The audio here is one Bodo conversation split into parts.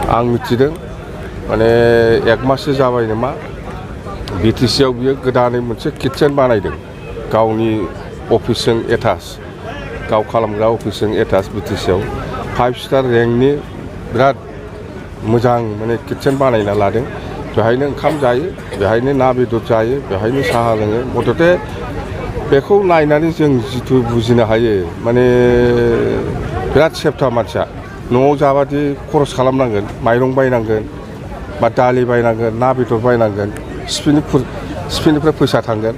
आं मिथिदों माने एक माससो जाबाय नामा बिटिसिआव बियो गोदानै मोनसे किटचेन बानायदों गावनि अफिसजों एटाच गाव खालामग्रा अफिसजों एटाच बिटिसिआव 5 स्टार रेंकनि बिराद मोजां माने किटचेन बानायना लादों बेहायनो ओंखाम जायो बेहायनो ना बेदर जायो बेहायनो साहा लोङो मथथे बेखौ नायनानै जों जिथु बुजिनो हायो माने बिराद सेफथा मानसिया न'आव जाबादि खरस खालामनांगोन माइरं बायनांगोन बा दालि बायनांगोन ना बेदर बायनांगोन सिपिनिफ्राय फैसा थांगोन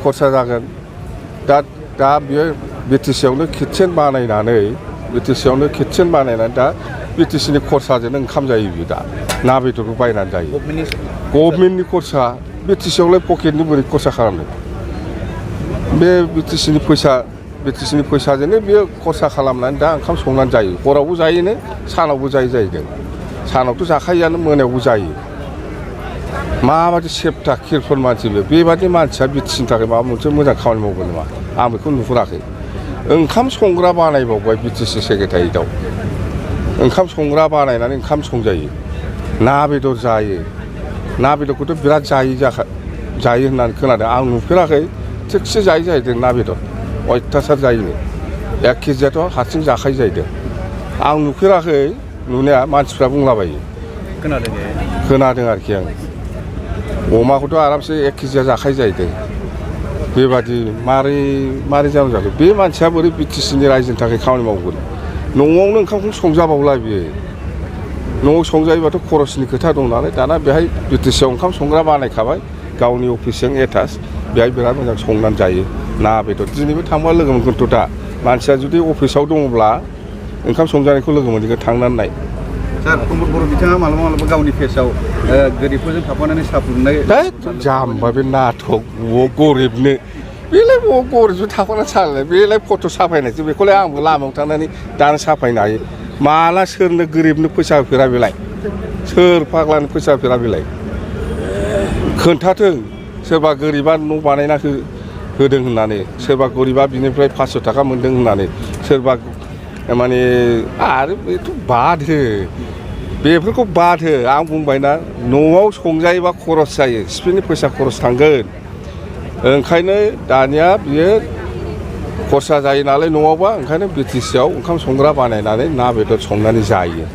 खरसा जागोन दा बियो बिटिसिआवनो किटचेन बानायनानै दा बिटिसिनि खरसाजोंनो ओंखाम जायो बियो दा ना बेदरखौ बायनानै जायो गभर्नमेन्टनि खरसा बिटिसिआवलाय पकेटनि बोरै खरसा खालामनो बे बिटिसिनि फैसाजोंनो बियो खरसा खालामनानै दा ओंखाम संनानै जायो हरावबो जायोनो सानावबो जायो जाहैदों सानावथ' जाखायोआनो मोनायावबो जायो माबादि सेफथा केयारफुल मानसि बेबादि मानसिया बिटिसिनि थाखाय माबा मोनसे मोजां खामानि मावगोन नामा आं बेखौ नुहुराखै ओंखाम संग्रा बानायबावबाय बिटिसि सेक्रेटारियेटआव ओंखाम संग्रा बानायनानै ओंखाम संजायो ना बेदर जायो ना बेदरखौथ' बिराद जायो होननानै खोनादों आं नुफेराखै थिगसे जायो जाहैदों ना बेदर अयथासार जायोनो 1 केजियाथ' हारसिं जाखायो जाहैदों आं नुफेराखै नुनाया मानसिफ्रा बुंलाबायो खोनादों आरोखि आं अमाखौथ' आरामसे 1 केजिया जाखायो जाहैदों बेबादि मारै जानो जाखो बे मानसिया बोरै बिटिसिनि रायजोनि थाखाय खामानि मावगोन न'आवनो ओंखामखौ संजाबावला बियो न'आव संजायोबाथ' खरसनि खोथा दं नालाय दाना बेहाय बिटिसिआव ओंखाम संग्रा बानायखाबाय गावनि अफिसजों एटाच बेहाय बिराद मोजां संनानै जायो ना बेदर दिनैबो थांबा लोगो मोनगोनथ' दा मानसिया जुदि अफिसाव दङब्ला ओंखाम संजानायखौ लोगो मोनगोन थांनानै नाय सार प्रमद बर' बिथाङा मालाबा गावनि फेसआव गोरिबफोरजों थाफानानै साहा फुदुंनाय जाम्बा बे नाटक गरिबनो बेलाय गरिबजों थाफानानै सालाय बेलाय फट' साफायनायसो बेखौलाय आंबो लामायाव थांनानै दानो साफायनो हायो माला सोरनो गोरिबनो फैसा होफेरा बेलाय सोर फाग्लानो फैसा होफेरा बेलाय खोन्थाथों सोरबा गोरिबा न' बानायना होदों होननानै सोरबा गरिबा बिनिफ्राय 500 थाखा मोन्दों होननानै सोरबा माने आरो बेथ' बादो बेफोरखौ बादो आं बुंबायना न'आव संजायोबा खरस जायो सिपिनि फैसा खरस थांगोन ओंखायनो दानिया बियो खरसा जायो नालाय न'आवबा ओंखायनो बिटिसिआव ओंखाम संग्रा बानायनानै ना बेदर संनानै जायो